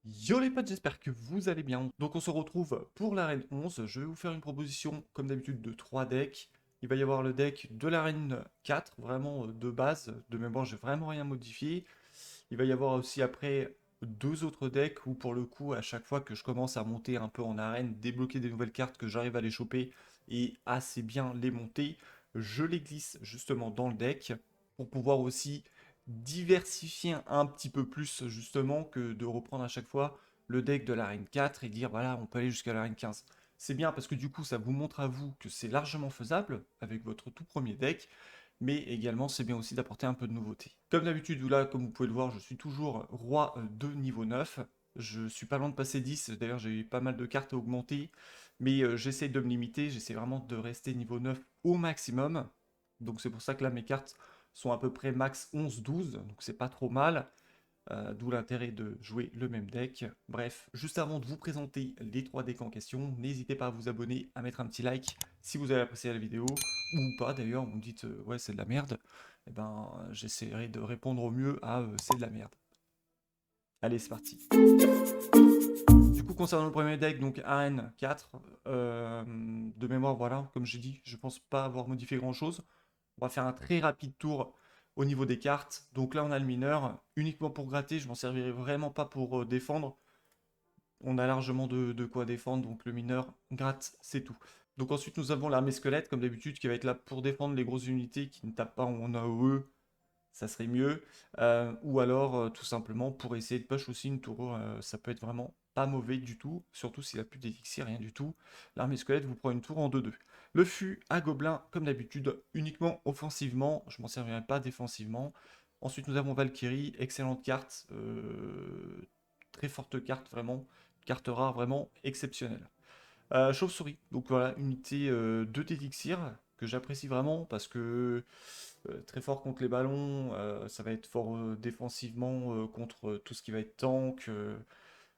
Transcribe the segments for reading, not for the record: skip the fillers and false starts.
Yo les potes, j'espère que vous allez bien. Donc on se retrouve pour l'arène 11. Je vais vous faire une proposition comme d'habitude de 3 decks. Il va y avoir le deck de l'arène 4, vraiment de base. De mémoire, j'ai vraiment rien modifié. Il va y avoir aussi après deux autres decks où pour le coup, à chaque fois que je commence à monter un peu en arène, débloquer des nouvelles cartes, que j'arrive à les choper et assez bien les monter, je les glisse justement dans le deck pour pouvoir aussi diversifier un petit peu plus justement que de reprendre à chaque fois le deck de l'arène 4 et dire voilà on peut aller jusqu'à l'arène 15. C'est bien parce que du coup ça vous montre à vous que c'est largement faisable avec votre tout premier deck, mais également c'est bien aussi d'apporter un peu de nouveauté. Comme d'habitude, là, comme vous pouvez le voir, je suis toujours roi de niveau 9. Je suis pas loin de passer 10, d'ailleurs j'ai eu pas mal de cartes à augmenter, mais j'essaie de me limiter, j'essaie vraiment de rester niveau 9 au maximum. Donc c'est pour ça que là mes cartes sont à peu près max 11-12, donc c'est pas trop mal. D'où l'intérêt de jouer le même deck. Bref, juste avant de vous présenter les 3 decks en question, n'hésitez pas à vous abonner, à mettre un petit like si vous avez apprécié la vidéo, ou pas d'ailleurs, vous me dites ouais c'est de la merde, et ben j'essaierai de répondre au mieux à c'est de la merde. Allez c'est parti. Du coup concernant le premier deck, donc Arène 4, de mémoire voilà, comme j'ai dit, je pense pas avoir modifié grand chose. On va faire un très rapide tour au niveau des cartes. Donc là, on a le mineur, uniquement pour gratter. Je m'en servirai vraiment pas pour défendre. On a largement de quoi défendre, donc le mineur gratte, c'est tout. Donc ensuite, nous avons l'armée squelette, comme d'habitude, qui va être là pour défendre les grosses unités qui ne tapent pas en AOE. Ça serait mieux. Ou alors, tout simplement, pour essayer de push aussi une tour, ça peut être vraiment pas mauvais du tout, surtout s'il a plus d'élixir, rien du tout. L'armée squelette vous prend une tour en 2-2. Le fût à gobelin, comme d'habitude, uniquement offensivement, je m'en servirai pas défensivement. Ensuite, nous avons Valkyrie, excellente carte, très forte carte, vraiment, carte rare, vraiment exceptionnelle. Chauve-souris, donc voilà, unité 2 d'élixir, que j'apprécie vraiment parce que très fort contre les ballons, ça va être fort défensivement contre tout ce qui va être tank.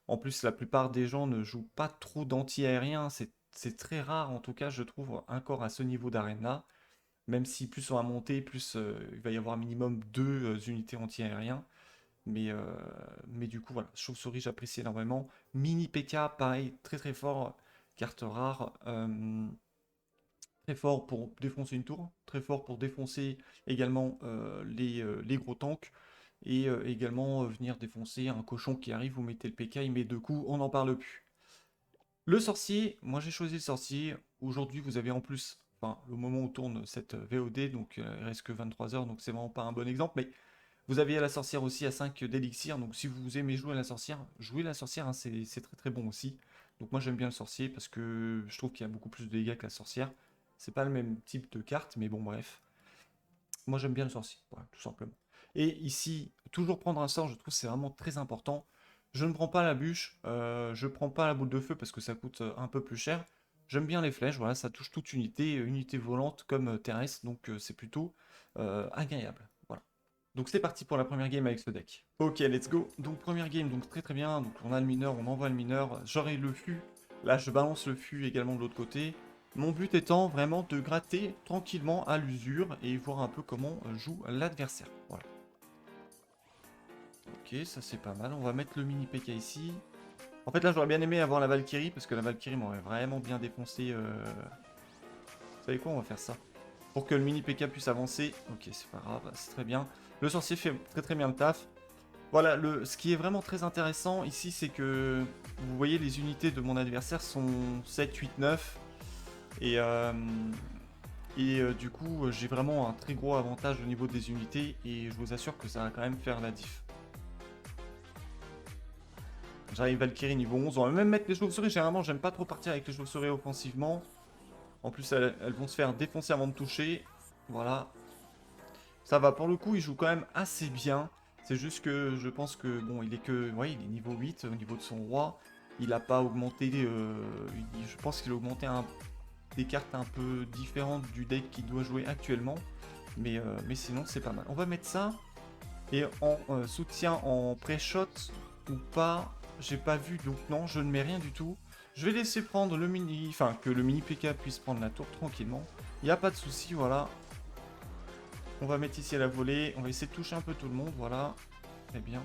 En plus, la plupart des gens ne jouent pas trop d'anti-aérien, c'est très rare en tout cas, je trouve, encore à ce niveau d'arène-là. Même si plus on va monter, plus il va y avoir minimum 2 unités anti-aériens. Mais du coup, voilà, chauve-souris, j'apprécie énormément. Mini PK, pareil, très très fort, carte rare. Très fort pour défoncer une tour, très fort pour défoncer également les gros tanks, et également venir défoncer un cochon qui arrive, vous mettez le PK, il met deux coups, on n'en parle plus. Le sorcier, moi j'ai choisi le sorcier. Aujourd'hui, vous avez en plus, enfin, le moment où tourne cette VOD, donc il reste que 23 heures, donc c'est vraiment pas un bon exemple, mais vous avez la sorcière aussi à 5 d'élixir, donc si vous aimez jouer à la sorcière, jouez la sorcière, hein, c'est très très bon aussi. Donc moi j'aime bien le sorcier parce que je trouve qu'il y a beaucoup plus de dégâts que la sorcière. C'est pas le même type de carte, mais bon bref. Moi j'aime bien le sorcier, voilà, tout simplement. Et ici, toujours prendre un sort, je trouve que c'est vraiment très important. Je ne prends pas la bûche, je prends pas la boule de feu parce que ça coûte un peu plus cher. J'aime bien les flèches, voilà, ça touche toute unité, unité volante comme terrestre, donc c'est plutôt agréable. Voilà. Donc c'est parti pour la première game avec ce deck. Ok, let's go. Donc première game, donc très très bien. Donc on a le mineur, on envoie le mineur. J'aurai le fût. Là, je balance le fût également de l'autre côté. Mon but étant vraiment de gratter tranquillement à l'usure et voir un peu comment joue l'adversaire. Voilà. Ok, ça c'est pas mal. On va mettre le mini PK ici. En fait là, j'aurais bien aimé avoir la Valkyrie parce que la Valkyrie m'aurait vraiment bien défoncé. Vous savez quoi, on va faire ça. Pour que le mini PK puisse avancer. Ok, c'est pas grave, c'est très bien. Le sorcier fait très très bien le taf. Voilà, ce qui est vraiment très intéressant ici, c'est que vous voyez les unités de mon adversaire sont 7, 8, 9. Et du coup, j'ai vraiment un très gros avantage au niveau des unités et je vous assure que ça va quand même faire la diff. J'arrive Valkyrie niveau 11, on va même mettre les chauves-souris, généralement j'aime pas trop partir avec les chauves-souris offensivement. En plus, elles vont se faire défoncer avant de toucher. Voilà, ça va, pour le coup, il joue quand même assez bien. C'est juste que je pense que, bon, il est que... Ouais, il est niveau 8 au niveau de son roi. Il a pas augmenté... je pense qu'il a augmenté des cartes un peu différentes du deck qu'il doit jouer actuellement. Mais sinon, c'est pas mal. On va mettre ça. Et en soutien en pré-shot ou pas, j'ai pas vu. Donc non, je ne mets rien du tout. Je vais laisser prendre le mini... Enfin, que le mini PK puisse prendre la tour tranquillement. Il n'y a pas de souci, voilà. On va mettre ici à la volée. On va essayer de toucher un peu tout le monde. Voilà. Très bien.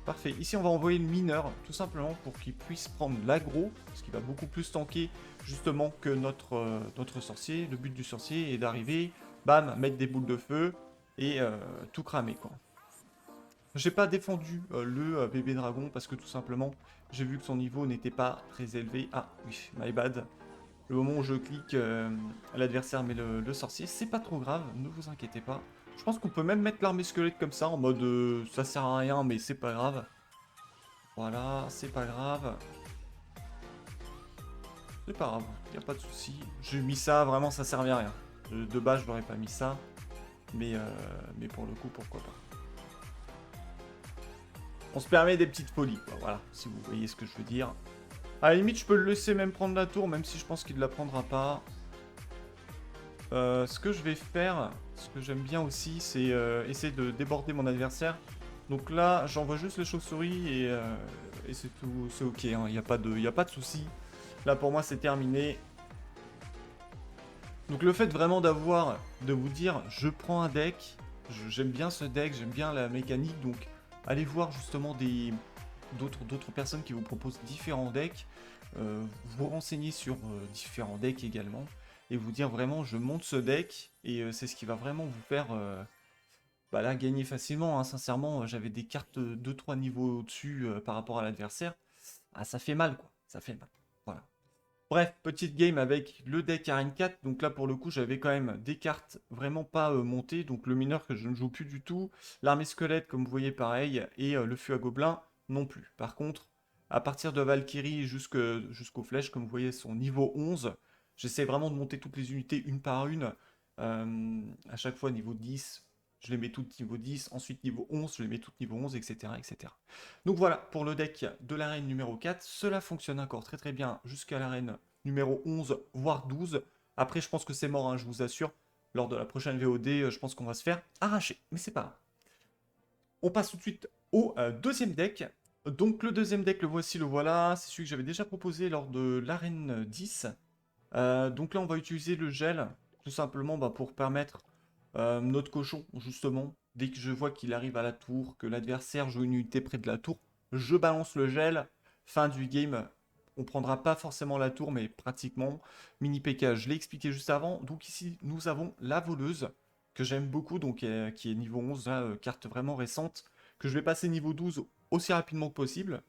Parfait. Ici, on va envoyer le mineur, tout simplement, pour qu'il puisse prendre l'aggro, parce qu'il va beaucoup plus tanker, justement, que notre sorcier. Le but du sorcier est d'arriver, bam, mettre des boules de feu, et tout cramer, quoi. J'ai pas défendu le bébé dragon, parce que, tout simplement, j'ai vu que son niveau n'était pas très élevé. Ah, oui, my bad. Le moment où je clique, l'adversaire met le sorcier, c'est pas trop grave, ne vous inquiétez pas. Je pense qu'on peut même mettre l'armée squelette comme ça, en mode ça sert à rien, mais c'est pas grave. Voilà, c'est pas grave. C'est pas grave, y a pas de souci. J'ai mis ça, vraiment ça servait à rien. De base, je n'aurais pas mis ça, mais pour le coup, pourquoi pas. On se permet des petites folies, quoi, voilà, si vous voyez ce que je veux dire. À la limite, je peux le laisser même prendre la tour, même si je pense qu'il ne la prendra pas. Ce que je vais faire, ce que j'aime bien aussi, c'est essayer de déborder mon adversaire. Donc là, j'envoie juste les chauves-souris et c'est tout, c'est ok, il n'y a pas de souci. Là, pour moi, c'est terminé. Donc le fait vraiment de vous dire, je prends un deck, j'aime bien ce deck, j'aime bien la mécanique, donc allez voir justement d'autres personnes qui vous proposent différents decks, vous renseigner sur différents decks également, et vous dire vraiment, je monte ce deck, et c'est ce qui va vraiment vous faire bah là, gagner facilement, hein. Sincèrement, j'avais des cartes 2-3 niveaux au-dessus par rapport à l'adversaire. Ah, ça fait mal, quoi. Ça fait mal. Voilà. Bref, petite game avec le deck Arène 4. Donc là, pour le coup, j'avais quand même des cartes vraiment pas montées. Donc le mineur que je ne joue plus du tout. L'armée squelette, comme vous voyez, pareil. Et le feu à gobelins, non plus. Par contre, à partir de Valkyrie jusqu'aux flèches, comme vous voyez, sont niveau 11. J'essaie vraiment de monter toutes les unités une par une. À chaque fois, niveau 10, je les mets toutes niveau 10. Ensuite, niveau 11, je les mets toutes niveau 11, etc., etc. Donc voilà, pour le deck de l'arène numéro 4, cela fonctionne encore très très bien jusqu'à l'arène numéro 11, voire 12. Après, je pense que c'est mort, hein, je vous assure. Lors de la prochaine VOD, je pense qu'on va se faire arracher. Mais c'est pas grave. On passe tout de suite au deuxième deck. Donc le deuxième deck, le voici, le voilà. C'est celui que j'avais déjà proposé lors de l'arène 10. Donc là, on va utiliser le gel, tout simplement pour permettre notre cochon, justement, dès que je vois qu'il arrive à la tour, que l'adversaire joue une unité près de la tour, je balance le gel. Fin du game, on prendra pas forcément la tour, mais pratiquement. Mini PK, je l'ai expliqué juste avant. Donc ici, nous avons la voleuse, que j'aime beaucoup, donc qui est niveau 11, là, carte vraiment récente, que je vais passer niveau 12 aussi rapidement que possible.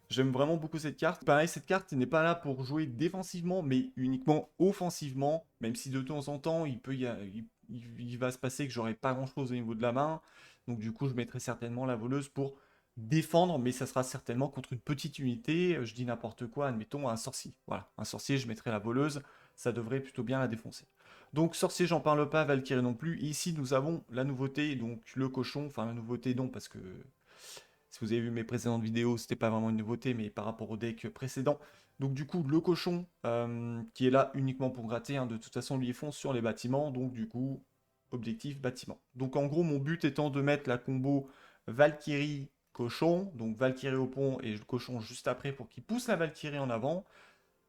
J'aime vraiment beaucoup cette carte. Pareil, cette carte n'est pas là pour jouer défensivement, mais uniquement offensivement. Même si de temps en temps, il va se passer que j'aurai pas grand-chose au niveau de la main. Donc du coup, je mettrai certainement la voleuse pour défendre, mais ça sera certainement contre une petite unité. Je dis n'importe quoi, admettons un sorcier. Voilà, un sorcier, je mettrai la voleuse. Ça devrait plutôt bien la défoncer. Donc sorcier, j'en parle pas, Valkyrie non plus. Et ici, nous avons la nouveauté, donc le cochon. Enfin, la nouveauté, non, parce que si vous avez vu mes précédentes vidéos, c'était pas vraiment une nouveauté, mais par rapport au deck précédent. Donc du coup, le cochon, qui est là uniquement pour gratter, hein, de toute façon, lui, il fonce sur les bâtiments. Donc du coup, objectif bâtiment. Donc en gros, mon but étant de mettre la combo Valkyrie cochon, donc Valkyrie au pont et le cochon juste après pour qu'il pousse la Valkyrie en avant.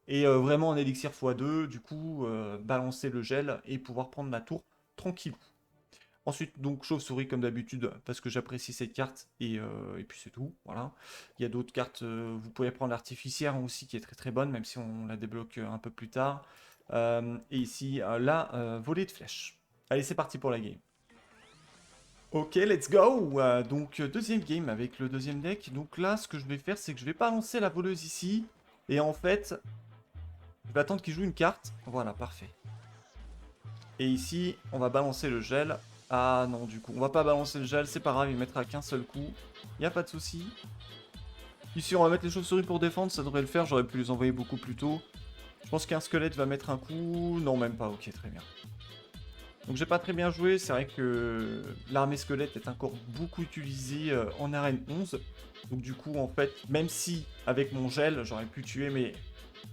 Et vraiment en élixir x2, du coup, balancer le gel et pouvoir prendre la tour tranquille. Ensuite, donc chauve-souris comme d'habitude, parce que j'apprécie cette carte, et puis c'est tout, voilà. Il y a d'autres cartes, vous pouvez prendre l'artificière aussi, qui est très très bonne, même si on la débloque un peu plus tard. Et ici, la volée de flèches. Allez, c'est parti pour la game. Ok, let's go. Donc, deuxième game avec le deuxième deck. Donc là, ce que je vais faire, c'est que je vais pas lancer la voleuse ici, et en fait, je vais attendre qu'il joue une carte. Voilà, parfait. Et ici, on va balancer le gel. Ah non, du coup, on va pas balancer le gel, c'est pas grave, il mettra qu'un seul coup. Y a pas de souci. Ici, on va mettre les chauves-souris pour défendre, ça devrait le faire, j'aurais pu les envoyer beaucoup plus tôt. Je pense qu'un squelette va mettre un coup. Non, même pas, ok, très bien. Donc j'ai pas très bien joué, c'est vrai que l'armée squelette est encore beaucoup utilisée en arène 11. Donc du coup, en fait, même si avec mon gel, j'aurais pu tuer, mais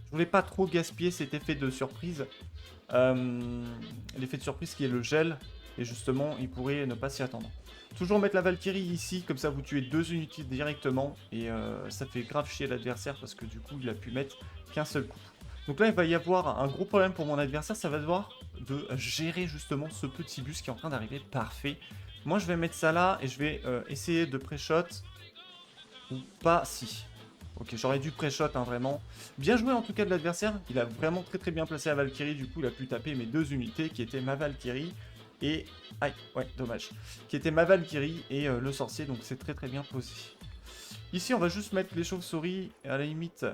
je voulais pas trop gaspiller cet effet de surprise. L'effet de surprise qui est le gel, et justement, il pourrait ne pas s'y attendre. Toujours mettre la Valkyrie ici, comme ça vous tuez deux unités directement, et ça fait grave chier l'adversaire, parce que du coup, il a pu mettre qu'un seul coup. Donc là, il va y avoir un gros problème pour mon adversaire, ça va devoir de gérer justement ce petit bus qui est en train d'arriver, parfait. Moi, je vais mettre ça là, et je vais essayer de pré-shot. Ou pas si. Ok, j'aurais dû pré-shot, hein, vraiment. Bien joué en tout cas de l'adversaire. Il a vraiment très bien placé la Valkyrie. Du coup, il a pu taper mes deux unités qui étaient ma Valkyrie et... Aïe, ouais, dommage. Qui était ma Valkyrie et le sorcier. Donc c'est très bien posé. Ici, on va juste mettre les chauves-souris. À la limite...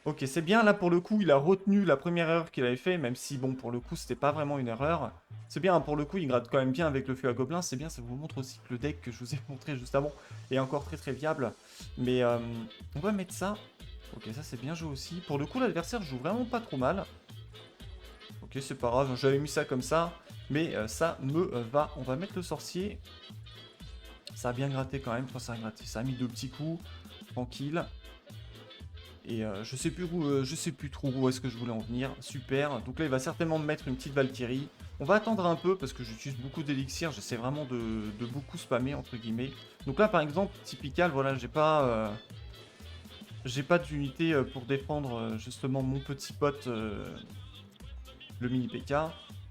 Ok, c'est bien, là, pour le coup, il a retenu la première erreur qu'il avait fait, même si, bon, pour le coup, c'était pas vraiment une erreur. C'est bien, hein, pour le coup, il gratte quand même bien avec le feu à gobelins, c'est bien, ça vous montre aussi que le deck que je vous ai montré juste avant est encore très viable. Mais on va mettre ça. Ok, ça c'est bien joué aussi. Pour le coup, l'adversaire joue vraiment pas trop mal. Ok, c'est pas grave, j'avais mis ça comme ça, mais ça me va. On va mettre le sorcier. Ça a bien gratté quand même, enfin, ça a gratté, ça a mis deux petits coups, tranquille. Et je sais plus trop où est-ce que je voulais en venir. Super. Donc là, il va certainement me mettre une petite Valkyrie. On va attendre un peu parce que j'utilise beaucoup d'élixir. J'essaie vraiment de beaucoup spammer, entre guillemets. Donc là, par exemple, typical, voilà, j'ai pas d'unité pour défendre justement mon petit pote, le mini PK.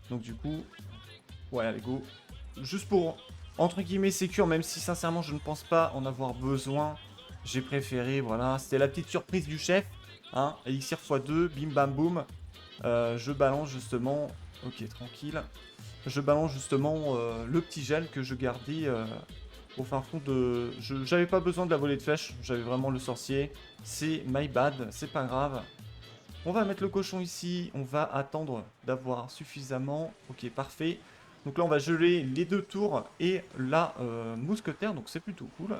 Donc du coup, ouais, allez, go. Juste pour, entre guillemets, sécure, même si sincèrement, je ne pense pas en avoir besoin. J'ai préféré, voilà, c'était la petite surprise du chef. Hein, élixir x2, bim bam boum. Je balance justement, ok tranquille, je balance justement le petit gel que je gardais au fin fond de... J'avais pas besoin de la volée de flèche, j'avais vraiment le sorcier. C'est my bad, c'est pas grave. On va mettre le cochon ici, on va attendre d'avoir suffisamment. Ok, parfait. Donc là, on va geler les deux tours et la mousquetaire, donc c'est plutôt cool.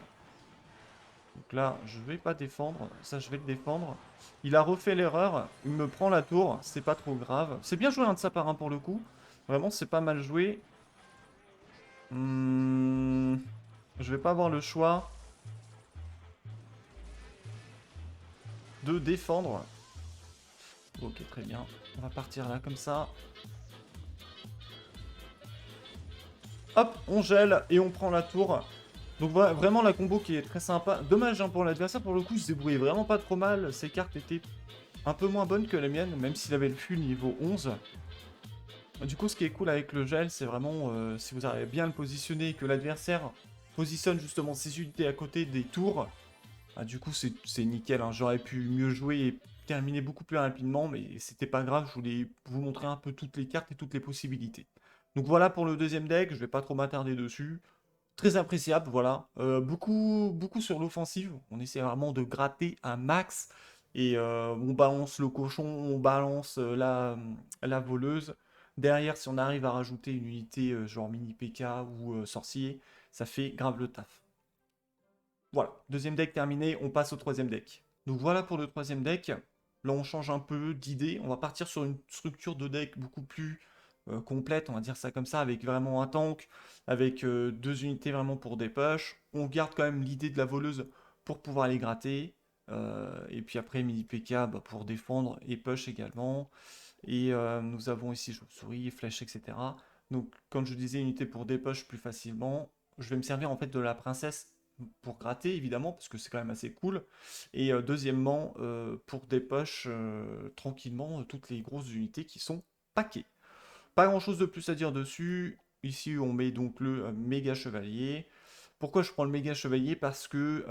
Donc là, je vais pas défendre. Ça, je vais le défendre. Il a refait l'erreur. Il me prend la tour. C'est pas trop grave. C'est bien joué, un de sa part, hein, pour le coup. Vraiment, c'est pas mal joué. Je vais pas avoir le choix de défendre. Ok, très bien. On va partir là, comme ça. Hop, on gèle et on prend la tour. Donc voilà, vraiment la combo qui est très sympa. Dommage, hein, pour l'adversaire, pour le coup, il se débrouillait vraiment pas trop mal. Ses cartes étaient un peu moins bonnes que les miennes, même s'il avait le fût niveau 11. Du coup, ce qui est cool avec le gel, c'est vraiment si vous arrivez bien à le positionner et que l'adversaire positionne justement ses unités à côté des tours, ah, du coup, c'est nickel, hein. J'aurais pu mieux jouer et terminer beaucoup plus rapidement, mais c'était pas grave. Je voulais vous montrer un peu toutes les cartes et toutes les possibilités. Donc voilà pour le deuxième deck, je vais pas trop m'attarder dessus. Très appréciable, voilà. Beaucoup sur l'offensive. On essaie vraiment de gratter un max. Et on balance le cochon, on balance la voleuse. Derrière, si on arrive à rajouter une unité genre mini PK ou sorcier, ça fait grave le taf. Voilà, deuxième deck terminé, on passe au troisième deck. Donc voilà pour le troisième deck. Là, on change un peu d'idée. On va partir sur une structure de deck beaucoup plus complète, on va dire ça comme ça, avec vraiment un tank, avec deux unités vraiment pour des push. On garde quand même l'idée de la voleuse pour pouvoir les gratter. Et puis après, mini PK bah, pour défendre et push également. Et nous avons ici chauve-souris, flèche, etc. Donc, comme je disais, unité pour des push plus facilement. Je vais me servir en fait de la princesse pour gratter évidemment parce que c'est quand même assez cool et deuxièmement pour des poches tranquillement toutes les grosses unités qui sont paquées. Pas grand chose de plus à dire dessus. Ici on met donc le méga chevalier. Pourquoi je prends le méga chevalier? Parce que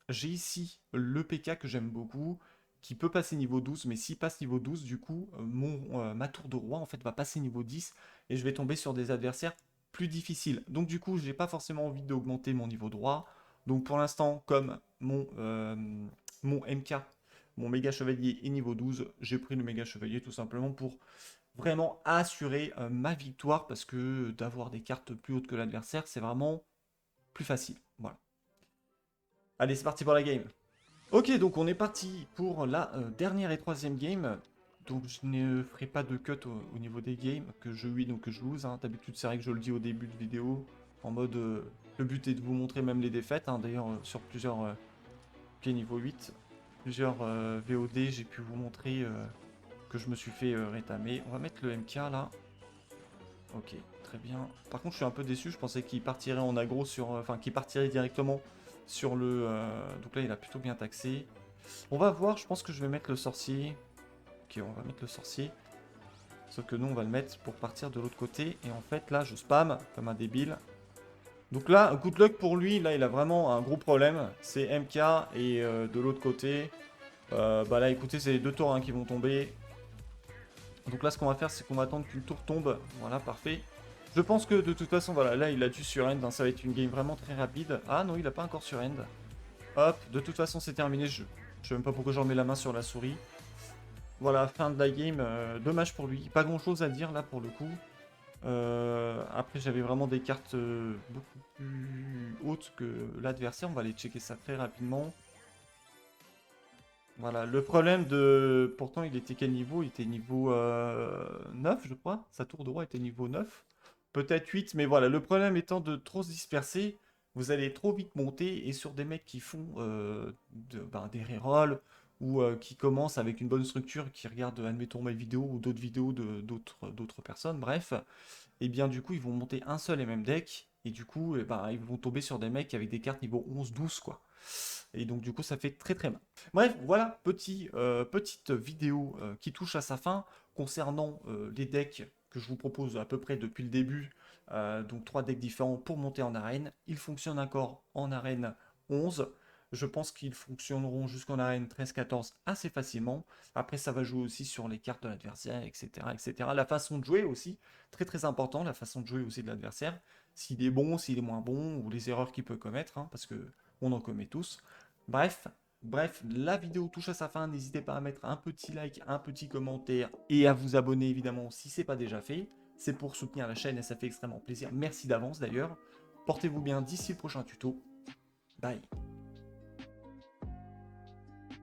j'ai ici le PK que j'aime beaucoup qui peut passer niveau 12, mais s'il passe niveau 12, du coup, ma tour de roi en fait va passer niveau 10 et je vais tomber sur des adversaires plus difficiles. Donc du coup, j'ai pas forcément envie d'augmenter mon niveau de roi. Donc pour l'instant, comme mon MK, mon méga chevalier est niveau 12, j'ai pris le méga chevalier tout simplement pour vraiment assurer ma victoire parce que d'avoir des cartes plus hautes que l'adversaire, c'est vraiment plus facile. Voilà. Allez, c'est parti pour la game. Ok, donc on est parti pour la dernière et troisième game. Donc je ne ferai pas de cut au niveau des games, que je win ou que je lose. Hein. D'habitude, c'est vrai que je le dis au début de vidéo, en mode le but est de vous montrer même les défaites. Hein. D'ailleurs, sur plusieurs ok, niveau 8, plusieurs VOD, j'ai pu vous montrer que je me suis fait rétamer. On va mettre le MK là. Ok, très bien. Par contre, je suis un peu déçu. Je pensais qu'il partirait en aggro sur, enfin, qu'il partirait directement sur le. Donc là, il a plutôt bien taxé. On va voir. Je pense que je vais mettre le sorcier. Ok, on va mettre le sorcier. Sauf que nous, on va le mettre pour partir de l'autre côté. Et en fait, là, je spam comme un débile. Donc là, good luck pour lui, là il a vraiment un gros problème, c'est MK et de l'autre côté, bah là écoutez c'est les deux tours hein, qui vont tomber. Donc là ce qu'on va faire c'est qu'on va attendre qu'une tour tombe, voilà parfait. Je pense que de toute façon voilà, là il a dû sur end, hein, ça va être une game vraiment très rapide. Ah non il a pas encore sur end. Hop, de toute façon c'est terminé, je sais même pas pourquoi j'en mets la main sur la souris. Voilà, fin de la game, dommage pour lui, pas grand chose à dire là pour le coup. Après, j'avais vraiment des cartes beaucoup plus hautes que l'adversaire. On va aller checker ça très rapidement. Voilà, le problème de... Pourtant, il était quel niveau? Il était niveau 9, je crois. Sa tour de roi était niveau 9. Peut-être 8, mais voilà. Le problème étant de trop se disperser, vous allez trop vite monter. Et sur des mecs qui font des rerolls ou qui commencent avec une bonne structure, qui regardent, admettons, mes vidéos ou d'autres vidéos d'autres personnes, bref, et bien du coup ils vont monter un seul et même deck, et du coup ils vont tomber sur des mecs avec des cartes niveau 11-12 quoi. Et donc du coup ça fait très très mal. Bref, voilà, petite vidéo qui touche à sa fin concernant les decks que je vous propose à peu près depuis le début. Donc 3 decks différents pour monter en arène. Ils fonctionnent encore en arène 11. Je pense qu'ils fonctionneront jusqu'en arène 13-14 assez facilement. Après, ça va jouer aussi sur les cartes de l'adversaire, etc., etc. La façon de jouer aussi, très très important, la façon de jouer aussi de l'adversaire. S'il est bon, s'il est moins bon, ou les erreurs qu'il peut commettre, hein, parce que on en commet tous. Bref, la vidéo touche à sa fin. N'hésitez pas à mettre un petit like, un petit commentaire et à vous abonner évidemment si ce n'est pas déjà fait. C'est pour soutenir la chaîne et ça fait extrêmement plaisir. Merci d'avance d'ailleurs. Portez-vous bien d'ici le prochain tuto. Bye.